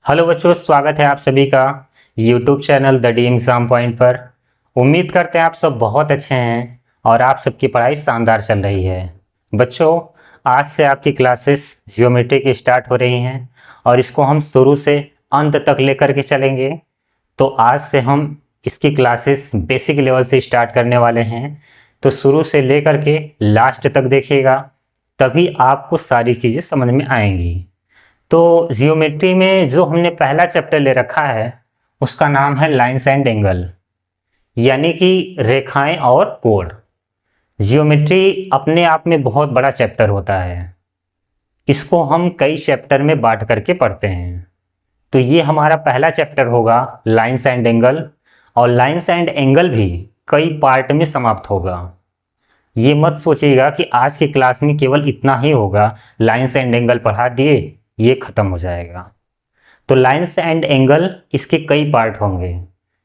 Hello बच्चों, स्वागत है आप सभी का YouTube channel the D exam point पर। उम्मीद करते हैं आप सब बहुत अच्छे हैं और आप सबकी पढ़ाई शानदार चल रही है। बच्चों, आज से आपकी क्लासेस ज्योमेट्री की स्टार्ट हो रही हैं और इसको हम शुरू से अंत तक लेकर के चलेंगे। तो आज से हम इसकी क्लासेस बेसिक लेवल से स्टार्ट करने वाले हैं, तो शुरू से लेकर के लास्ट तक देखिएगा, तभी आपको सारी चीज़ें समझ में आएंगी। तो जियोमेट्री में जो हमने पहला चैप्टर ले रखा है उसका नाम है लाइंस एंड एंगल, यानी कि रेखाएं और कोण। जियोमेट्री अपने आप में बहुत बड़ा चैप्टर होता है, इसको हम कई चैप्टर में बांट करके पढ़ते हैं। तो ये हमारा पहला चैप्टर होगा लाइंस एंड एंगल, और लाइंस एंड एंगल भी कई पार्ट में समाप्त होगा। ये मत सोचिएगा कि आज की क्लास में केवल इतना ही होगा, लाइंस एंड एंगल पढ़ा दिए ये ख़त्म हो जाएगा। तो लाइंस एंड एंगल इसके कई पार्ट होंगे।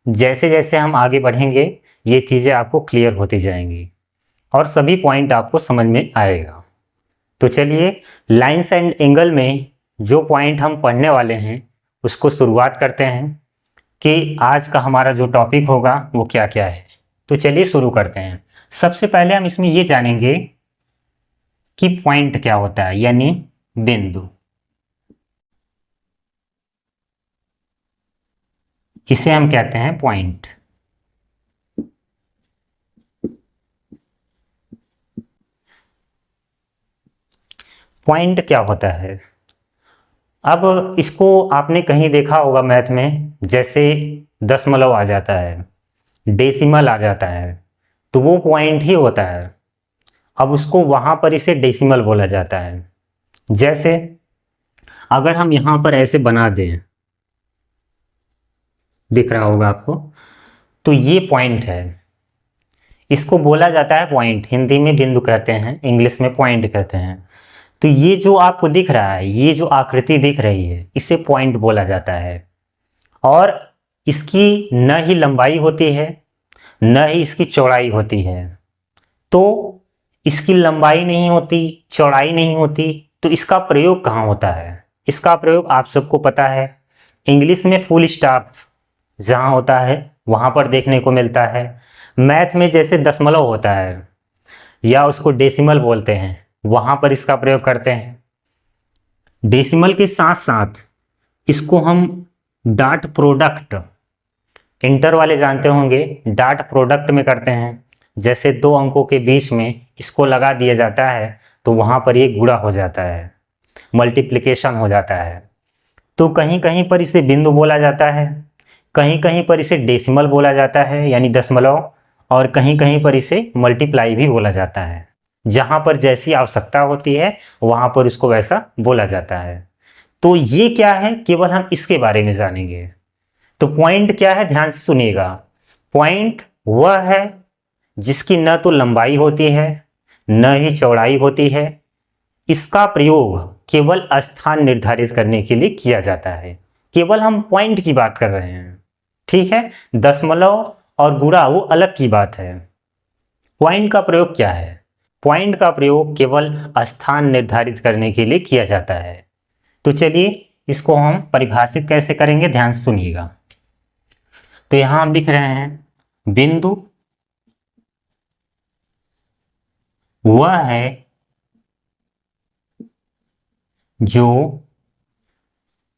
जैसे जैसे हम आगे बढ़ेंगे ये चीज़ें आपको क्लियर होती जाएंगी और सभी पॉइंट आपको समझ में आएगा। तो चलिए, लाइंस एंड एंगल में जो पॉइंट हम पढ़ने वाले हैं उसको शुरुआत करते हैं कि आज का हमारा जो टॉपिक होगा वो क्या क्या है। तो चलिए शुरू करते हैं। सबसे पहले हम इसमें ये जानेंगे कि पॉइंट क्या होता है, यानी बिंदु। इसे हम कहते हैं पॉइंट। पॉइंट क्या होता है? अब इसको आपने कहीं देखा होगा मैथ में, जैसे दशमलव आ जाता है, डेसिमल आ जाता है, तो वो पॉइंट ही होता है। अब उसको वहाँ पर इसे डेसिमल बोला जाता है। जैसे अगर हम यहाँ पर ऐसे बना दें, दिख रहा होगा आपको, तो ये पॉइंट है, इसको बोला जाता है पॉइंट। हिंदी में बिंदु कहते हैं, इंग्लिश में पॉइंट कहते हैं। तो ये जो आपको दिख रहा है, ये जो आकृति दिख रही है, इसे पॉइंट बोला जाता है। और इसकी न ही लंबाई होती है न ही इसकी चौड़ाई होती है। तो इसकी लंबाई नहीं होती, चौड़ाई नहीं होती, तो इसका प्रयोग कहाँ होता है? इसका प्रयोग आप सबको पता है, इंग्लिश में फुल स्टॉप जहाँ होता है वहाँ पर देखने को मिलता है। मैथ में जैसे दशमलव होता है या उसको डेसिमल बोलते हैं, वहाँ पर इसका प्रयोग करते हैं। डेसिमल के साथ साथ इसको हम डॉट प्रोडक्ट, इंटर वाले जानते होंगे, डॉट प्रोडक्ट में करते हैं। जैसे दो अंकों के बीच में इसको लगा दिया जाता है तो वहाँ पर ये गुणा हो जाता है, मल्टीप्लिकेशन हो जाता है। तो कहीं कहीं पर इसे बिंदु बोला जाता है, कहीं कहीं पर इसे डेसिमल बोला जाता है यानी दशमलव, और कहीं कहीं पर इसे मल्टीप्लाई भी बोला जाता है। जहाँ पर जैसी आवश्यकता होती है वहाँ पर इसको वैसा बोला जाता है। तो ये क्या है, केवल हम इसके बारे में जानेंगे। तो पॉइंट क्या है, ध्यान से सुनिएगा। पॉइंट वह है जिसकी न तो लंबाई होती है न ही चौड़ाई होती है। इसका प्रयोग केवल स्थान निर्धारित करने के लिए किया जाता है। केवल हम पॉइंट की बात कर रहे हैं, ठीक है। दशमलव और गुणा वो अलग की बात है। पॉइंट का प्रयोग क्या है? पॉइंट का प्रयोग केवल स्थान निर्धारित करने के लिए किया जाता है। तो चलिए इसको हम परिभाषित कैसे करेंगे, ध्यान से सुनिएगा। तो यहां हम लिख रहे हैं, बिंदु वह है जो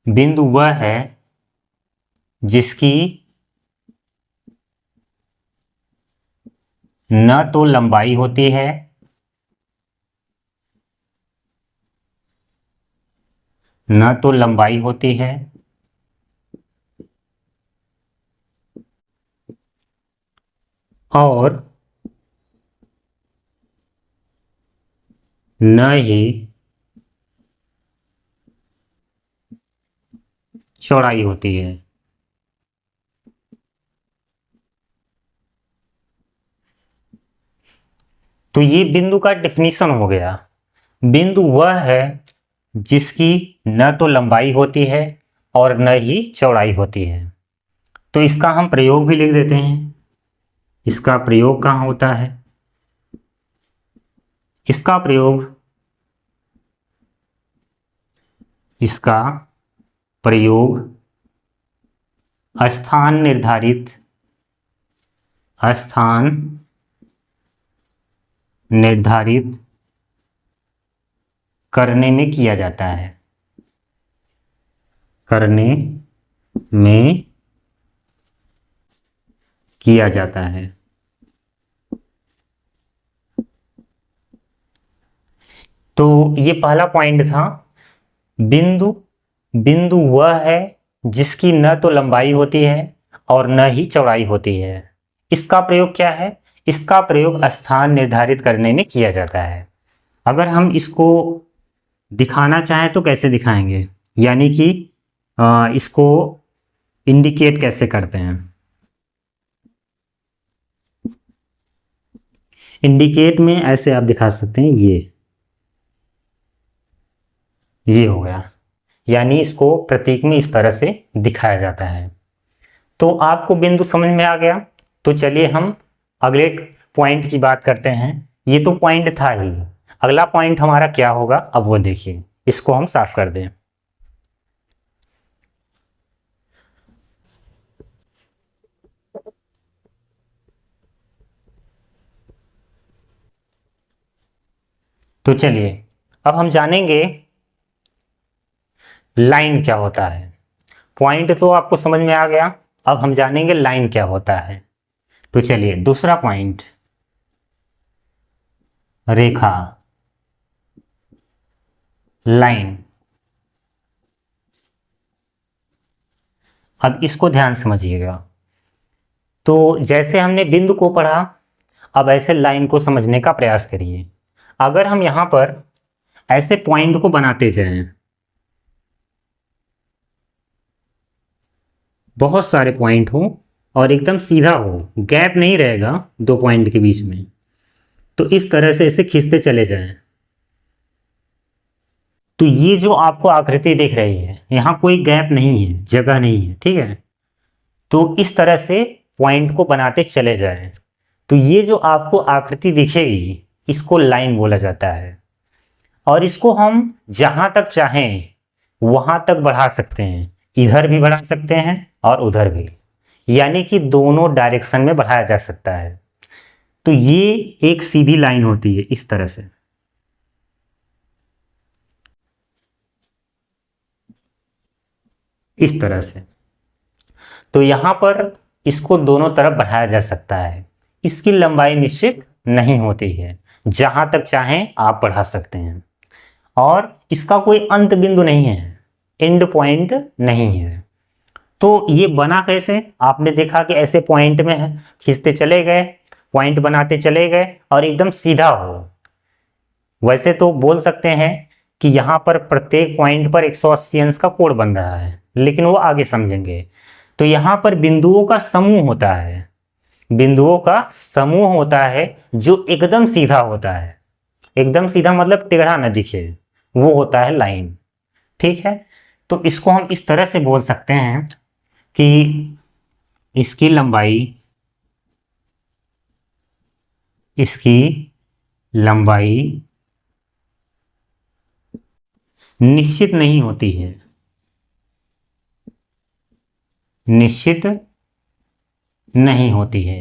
बिंदु वह है जिसकी न तो लंबाई होती है न तो लंबाई होती है और न ही चौड़ाई होती है। तो ये बिंदु का डेफिनेशन हो गया। बिंदु वह है जिसकी न तो लंबाई होती है और न ही चौड़ाई होती है। तो इसका हम प्रयोग भी लिख देते हैं। इसका प्रयोग कहाँ होता है? इसका प्रयोग स्थान निर्धारित करने में किया जाता है, करने में किया जाता है। तो ये पहला पॉइंट था। बिंदु बिंदु वह है जिसकी न तो लंबाई होती है और न ही चौड़ाई होती है। इसका प्रयोग क्या है? इसका प्रयोग स्थान निर्धारित करने में किया जाता है। अगर हम इसको दिखाना चाहें तो कैसे दिखाएंगे, यानी कि इसको इंडिकेट कैसे करते हैं? इंडिकेट में ऐसे आप दिखा सकते हैं, ये हो गया, यानी इसको प्रतीक में इस तरह से दिखाया जाता है। तो आपको बिंदु समझ में आ गया। तो चलिए हम अगले पॉइंट की बात करते हैं। ये तो पॉइंट था ही, अगला पॉइंट हमारा क्या होगा अब वो देखिए। इसको हम साफ कर दें। तो चलिए अब हम जानेंगे लाइन क्या होता है। पॉइंट तो आपको समझ में आ गया, अब हम जानेंगे लाइन क्या होता है। तो चलिए दूसरा पॉइंट, रेखा, लाइन। अब इसको ध्यान समझिएगा। तो जैसे हमने बिंदु को पढ़ा, अब ऐसे लाइन को समझने का प्रयास करिए। अगर हम यहां पर ऐसे पॉइंट को बनाते जाएं, बहुत सारे पॉइंट हो और एकदम सीधा हो, गैप नहीं रहेगा दो पॉइंट के बीच में, तो इस तरह से इसे खींचते चले जाएं। तो ये जो आपको आकृति दिख रही है, यहाँ कोई गैप नहीं है, जगह नहीं है, ठीक है। तो इस तरह से पॉइंट को बनाते चले जाएं। तो ये जो आपको आकृति दिखेगी, इसको लाइन बोला जाता है। और इसको हम जहां तक चाहें वहां तक बढ़ा सकते हैं, इधर भी बढ़ा सकते हैं और उधर भी, यानी कि दोनों डायरेक्शन में बढ़ाया जा सकता है। तो ये एक सीधी लाइन होती है इस तरह से, इस तरह से। तो यहां पर इसको दोनों तरफ बढ़ाया जा सकता है। इसकी लंबाई निश्चित नहीं होती है, जहां तक चाहें आप बढ़ा सकते हैं। और इसका कोई अंत बिंदु नहीं है, एंड पॉइंट नहीं है। तो ये बना कैसे? आपने देखा कि ऐसे पॉइंट में खींचते चले गए, पॉइंट बनाते चले गए और एकदम सीधा हो। वैसे तो बोल सकते हैं कि यहाँ पर प्रत्येक पॉइंट पर 180 अंश का कोण बन रहा है, लेकिन वो आगे समझेंगे। तो यहाँ पर बिंदुओं का समूह होता है, बिंदुओं का समूह होता है जो एकदम सीधा होता है। एकदम सीधा मतलब टेढ़ा न दिखे, वो होता है लाइन, ठीक है। तो इसको हम इस तरह से बोल सकते हैं कि इसकी लंबाई निश्चित नहीं होती है, निश्चित नहीं होती है।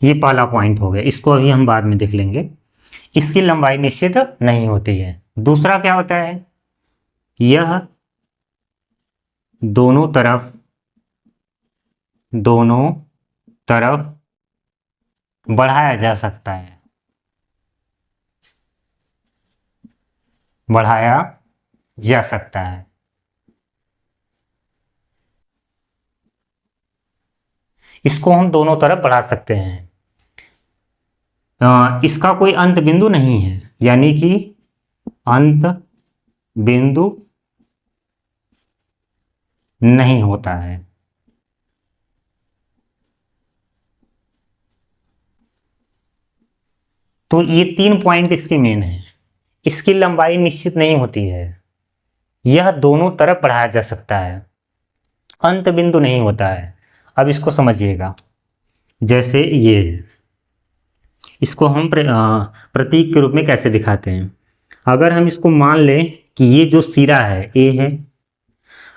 ये पहला पॉइंट हो गया, इसको अभी हम बाद में देख लेंगे। इसकी लंबाई निश्चित नहीं होती है। दूसरा क्या होता है? यह दोनों तरफ बढ़ाया जा सकता है, बढ़ाया जा सकता है। इसको हम दोनों तरफ बढ़ा सकते हैं। इसका कोई अंत बिंदु नहीं है, यानी कि अंत बिंदु नहीं होता है। तो ये 3 पॉइंट इसके मेन है। इसकी लंबाई निश्चित नहीं होती है, यह दोनों तरफ बढ़ाया जा सकता है, अंत बिंदु नहीं होता है। अब इसको समझिएगा। जैसे ये, इसको हम प्रतीक के रूप में कैसे दिखाते हैं? अगर हम इसको मान लें कि ये जो सिरा है ए है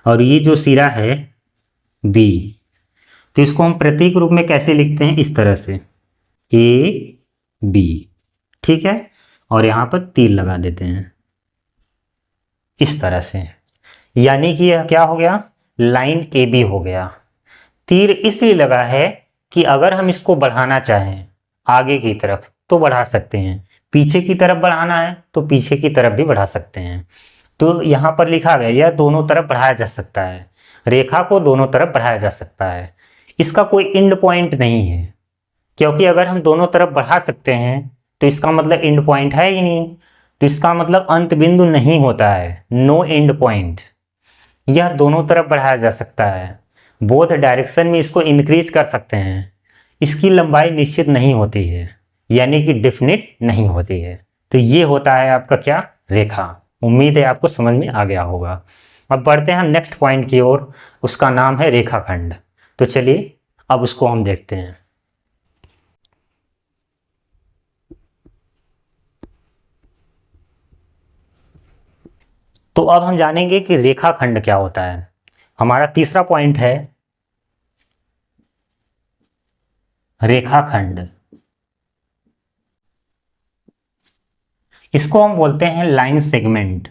और ये जो सिरा है बी, तो इसको हम प्रतीक रूप में कैसे लिखते हैं, इस तरह से ए बी, ठीक है, और यहाँ पर तीर लगा देते हैं इस तरह से, यानी कि यह क्या हो गया, लाइन ए बी हो गया। तीर इसलिए लगा है कि अगर हम इसको बढ़ाना चाहें आगे की तरफ तो बढ़ा सकते हैं, पीछे की तरफ बढ़ाना है तो पीछे की तरफ भी बढ़ा सकते हैं। तो यहाँ पर लिखा गया यह दोनों तरफ बढ़ाया जा सकता है, रेखा को दोनों तरफ बढ़ाया जा सकता है। इसका कोई एंड पॉइंट नहीं है, क्योंकि अगर हम दोनों तरफ बढ़ा सकते हैं तो इसका मतलब एंड पॉइंट है ही नहीं, तो इसका मतलब अंत बिंदु नहीं होता है, नो एंड पॉइंट। यह दोनों तरफ बढ़ाया जा सकता है, बोथ डायरेक्शन में इसको इंक्रीज कर सकते हैं। इसकी लंबाई निश्चित नहीं होती है, यानी कि डेफिनिट नहीं होती है। तो ये होता है आपका क्या, रेखा। उम्मीद है आपको समझ में आ गया होगा। अब बढ़ते हैं हम नेक्स्ट पॉइंट की ओर, उसका नाम है रेखाखंड। तो चलिए अब उसको हम देखते हैं। तो अब हम जानेंगे कि रेखाखंड क्या होता है। हमारा तीसरा पॉइंट है रेखाखंड। इसको हम बोलते हैं लाइन सेगमेंट।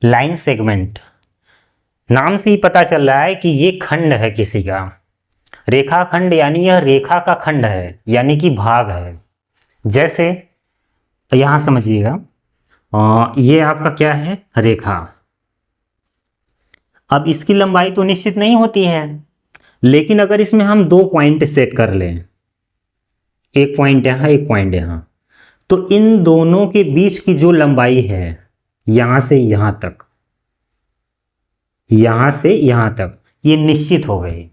लाइन सेगमेंट नाम से ही पता चल रहा है कि ये खंड है किसी का। रेखाखंड यानी यह रेखा का खंड है, यानी कि भाग है। जैसे यहां समझिएगा, ये आपका क्या है, रेखा। अब इसकी लंबाई तो निश्चित नहीं होती है, लेकिन अगर इसमें हम दो पॉइंट सेट कर लें, एक पॉइंट यहां एक पॉइंट यहां, तो इन दोनों के बीच की जो लंबाई है यहां से यहां तक, यहां से यहां तक, ये निश्चित हो गई।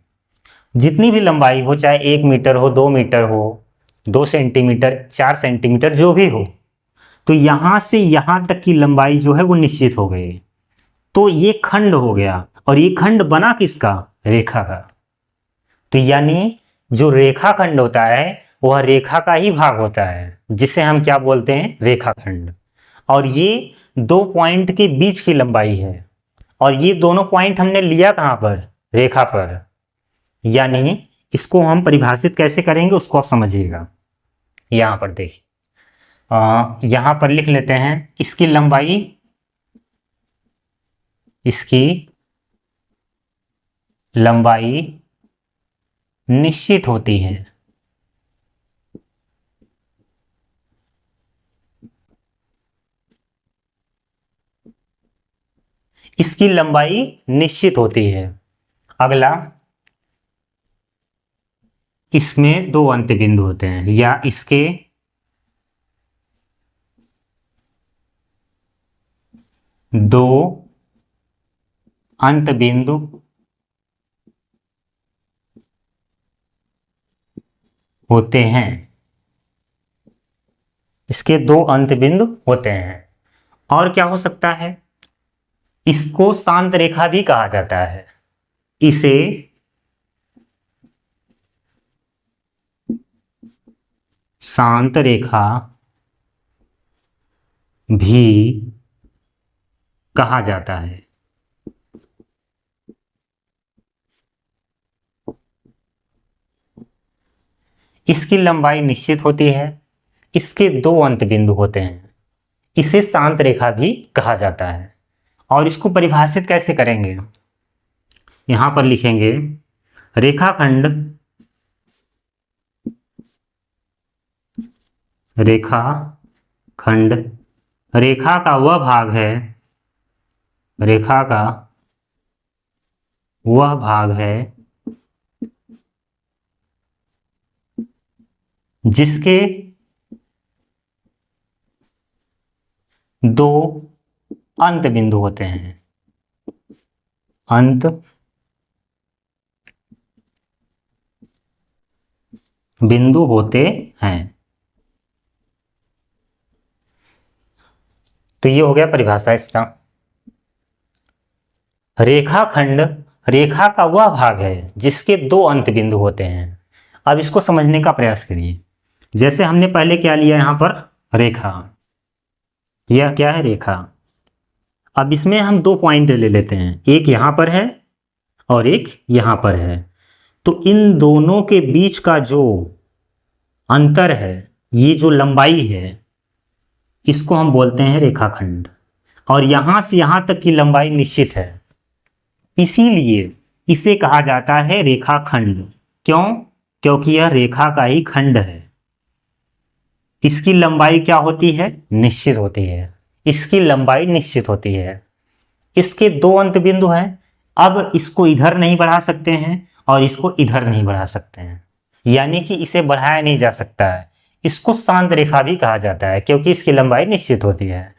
जितनी भी लंबाई हो, चाहे 1 मीटर हो, 2 मीटर हो, 2 सेंटीमीटर, 4 सेंटीमीटर, जो भी हो, तो यहां से यहां तक की लंबाई जो है वो निश्चित हो गई। तो ये खंड हो गया, और ये खंड बना किसका, रेखा का। तो यानी जो रेखाखंड होता है वह रेखा का ही भाग होता है, जिसे हम क्या बोलते हैं, रेखाखंड। और ये दो पॉइंट के बीच की लंबाई है, और ये दोनों पॉइंट हमने लिया कहां पर, रेखा पर। यानी इसको हम परिभाषित कैसे करेंगे उसको आप समझिएगा। यहां पर देखिए, यहां पर लिख लेते हैं इसकी लंबाई, इसकी लंबाई निश्चित होती है। इसकी लंबाई निश्चित होती है। अगला, इसमें दो अंत बिंदु होते हैं, या इसके दो अंत बिंदु होते हैं। इसके दो अंत बिंदु होते हैं। और क्या हो सकता है, इसको शांत रेखा भी कहा जाता है। इसे शांत रेखा भी कहा जाता है। इसकी लंबाई निश्चित होती है, इसके दो अंत बिंदु होते हैं, इसे शांत रेखा भी कहा जाता है। और इसको परिभाषित कैसे करेंगे, यहां पर लिखेंगे रेखाखंड, रेखाखंड रेखा का वह भाग है, रेखा का वह भाग है जिसके दो अंत बिंदु होते हैं, अंत बिंदु होते हैं। तो ये हो गया परिभाषा इसका। रेखाखंड रेखा का वह भाग है जिसके दो अंत बिंदु होते हैं। अब इसको समझने का प्रयास करिए। जैसे हमने पहले क्या लिया यहाँ पर, रेखा, यह क्या है, रेखा। अब इसमें हम दो पॉइंट ले लेते हैं, एक यहाँ पर है और एक यहाँ पर है। तो इन दोनों के बीच का जो अंतर है, ये जो लंबाई है, इसको हम बोलते हैं रेखाखंड। और यहां से यहां तक की लंबाई निश्चित है, इसीलिए इसे कहा जाता है रेखाखंड। क्यों? क्योंकि यह रेखा का ही खंड है। इसकी लंबाई क्या होती है, निश्चित होती है। इसकी लंबाई निश्चित होती है। इसके दो अंत बिंदु हैं। अब इसको इधर नहीं बढ़ा सकते हैं और इसको इधर नहीं बढ़ा सकते हैं, यानी कि इसे बढ़ाया नहीं जा सकता है। इसको शांत रेखा भी कहा जाता है क्योंकि इसकी लंबाई निश्चित होती है।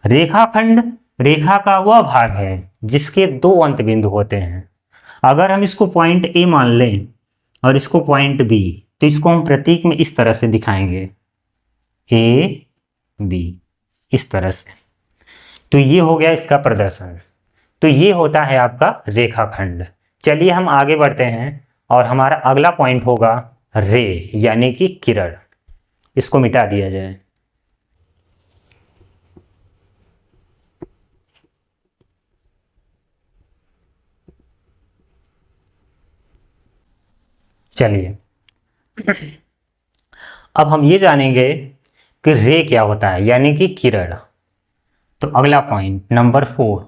रेखाखंड रेखा का वह भाग है जिसके दो अंत बिंदु होते हैं। अगर हम इसको पॉइंट ए मान लें और इसको पॉइंट बी, तो इसको हम प्रतीक में इस तरह से दिखाएंगे, ए बी, इस तरह से। तो ये हो गया इसका प्रदर्शन। तो ये होता है आपका रेखाखंड। चलिए हम आगे बढ़ते हैं और हमारा अगला पॉइंट होगा रे, यानी कि किरण। इसको मिटा दिया जाए। चलिए अब हम ये जानेंगे कि रे क्या होता है, यानी कि किरण। तो अगला पॉइंट नंबर 4,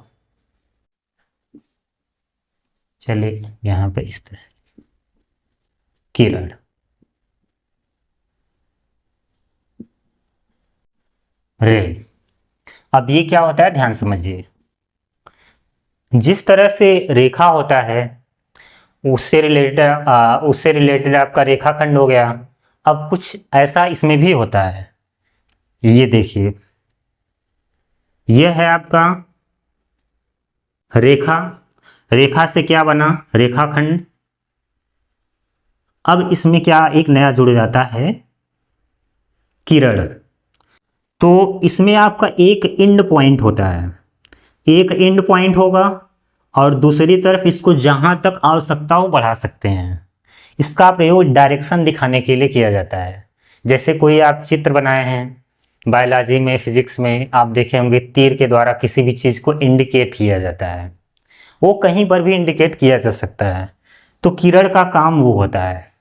चलिए यहां पे इस तरह, किरण। रे, अब ये क्या होता है, ध्यान समझिए। जिस तरह से रेखा होता है उससे रिलेटेड आपका रेखाखंड हो गया। अब कुछ ऐसा इसमें भी होता है। ये देखिए, यह है आपका रेखा। रेखा से क्या बना, रेखाखंड। अब इसमें क्या एक नया जुड़ जाता है, किरण। तो इसमें आपका एक एंड पॉइंट होता है, एक एंड पॉइंट होगा और दूसरी तरफ इसको जहां तक आवश्यकता हो बढ़ा सकते हैं। इसका प्रयोग डायरेक्शन दिखाने के लिए किया जाता है। जैसे कोई आप चित्र बनाए हैं, बायोलॉजी में, फिजिक्स में आप देखे होंगे, तीर के द्वारा किसी भी चीज़ को इंडिकेट किया जाता है। वो कहीं पर भी इंडिकेट किया जा सकता है। तो किरण का काम वो होता है।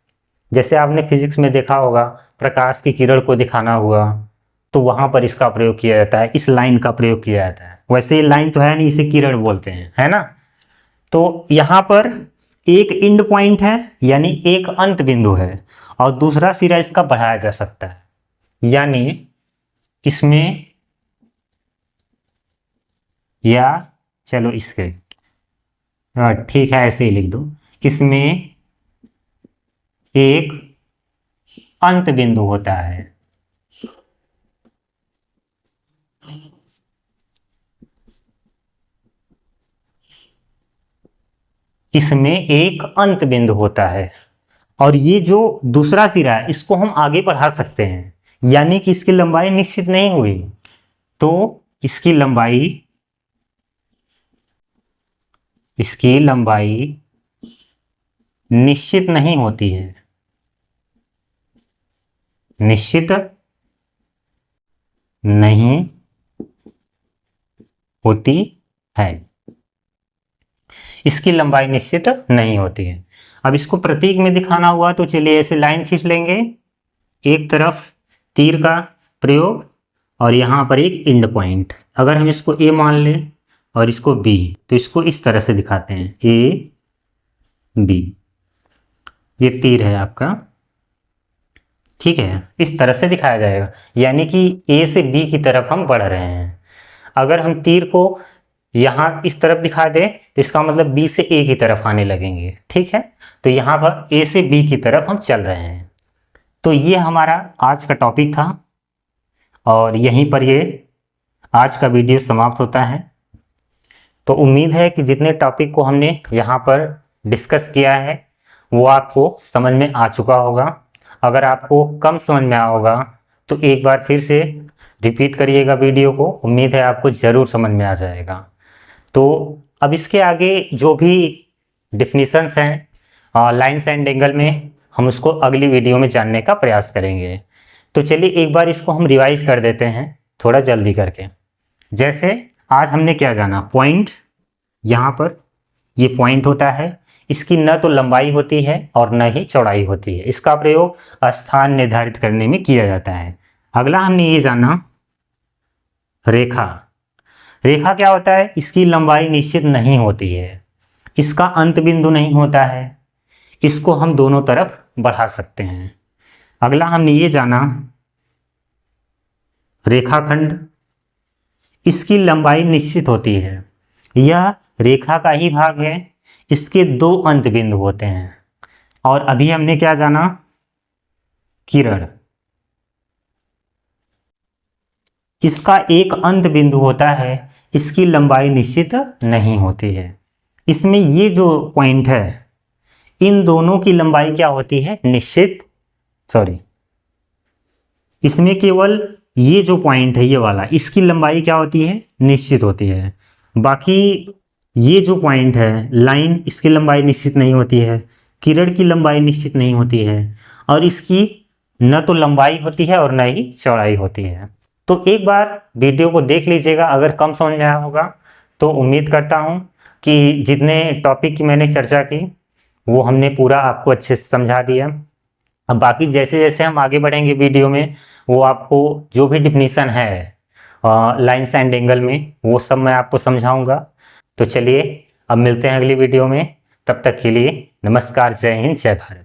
जैसे आपने फिजिक्स में देखा होगा, प्रकाश की किरण को दिखाना हुआ तो वहाँ पर इसका प्रयोग किया जाता है, इस लाइन का प्रयोग किया जाता है। वैसे ये लाइन तो है नहीं, इसे किरण बोलते हैं, है ना। तो यहाँ पर एक एंड पॉइंट है, यानी एक अंत बिंदु है, और दूसरा सिरा इसका बढ़ाया जा सकता है। यानी इसमें, या चलो इसके, ठीक है ऐसे ही लिख दो, इसमें एक अंत बिंदु होता है। इसमें एक अंत बिंदु होता है और ये जो दूसरा सिरा है इसको हम आगे बढ़ा सकते हैं, यानी कि इसकी लंबाई निश्चित नहीं हुई। तो इसकी लंबाई निश्चित नहीं होती है, निश्चित नहीं होती है। इसकी लंबाई निश्चित नहीं होती है। अब इसको प्रतीक में दिखाना हुआ तो चलिए ऐसे लाइन खींच लेंगे, एक तरफ तीर का प्रयोग और यहाँ पर एक एंड पॉइंट। अगर हम इसको ए मान लें और इसको बी, तो इसको इस तरह से दिखाते हैं, ए बी, ये तीर है आपका, ठीक है, इस तरह से दिखाया जाएगा। यानी कि ए से बी की तरफ हम बढ़ रहे हैं। अगर हम तीर को यहाँ इस तरफ दिखा दें तो इसका मतलब बी से ए की तरफ आने लगेंगे, ठीक है। तो यहाँ पर ए से बी की तरफ हम चल रहे हैं। तो ये हमारा आज का टॉपिक था और यहीं पर ये आज का वीडियो समाप्त होता है। तो उम्मीद है कि जितने टॉपिक को हमने यहाँ पर डिस्कस किया है वो आपको समझ में आ चुका होगा। अगर आपको कम समझ में आया होगा तो एक बार फिर से रिपीट करिएगा वीडियो को, उम्मीद है आपको ज़रूर समझ में आ जाएगा। तो अब इसके आगे जो भी डिफिनीशंस हैं लाइन्स एंड एंगल में, हम उसको अगली वीडियो में जानने का प्रयास करेंगे। तो चलिए एक बार इसको हम रिवाइज कर देते हैं थोड़ा जल्दी करके। जैसे आज हमने क्या जाना, पॉइंट, यहाँ पर ये पॉइंट होता है, इसकी न तो लंबाई होती है और न ही चौड़ाई होती है, इसका प्रयोग स्थान निर्धारित करने में किया जाता है। अगला हमने ये जाना रेखा। रेखा क्या होता है, इसकी लंबाई निश्चित नहीं होती है, इसका अंत बिंदु नहीं होता है, इसको हम दोनों तरफ बढ़ा सकते हैं। अगला हमने ये जाना रेखाखंड, इसकी लंबाई निश्चित होती है, यह रेखा का ही भाग है, इसके दो अंत बिंदु होते हैं। और अभी हमने क्या जाना, किरण, इसका एक अंत बिंदु होता है, इसकी लंबाई निश्चित नहीं होती है। इसमें ये जो पॉइंट है, इन दोनों की लंबाई क्या होती है, निश्चित, इसमें केवल ये जो पॉइंट है ये वाला, इसकी लंबाई क्या होती है, निश्चित होती है। बाकी ये जो पॉइंट है लाइन, इसकी लंबाई निश्चित नहीं होती है, किरण की लंबाई निश्चित नहीं होती है, और इसकी न तो लंबाई होती है और न ही चौड़ाई होती है। तो एक बार वीडियो को देख लीजिएगा, अगर कम समझ में आया होगा तो उम्मीद करता हूँ कि जितने टॉपिक की मैंने चर्चा की वो हमने पूरा आपको अच्छे से समझा दिया। अब बाकी जैसे जैसे हम आगे बढ़ेंगे वीडियो में, वो आपको जो भी डिफिनीशन है लाइन्स एंड एंगल में, वो सब मैं आपको समझाऊंगा। तो चलिए अब मिलते हैं अगली वीडियो में, तब तक के लिए नमस्कार, जय हिंद, जय भारत।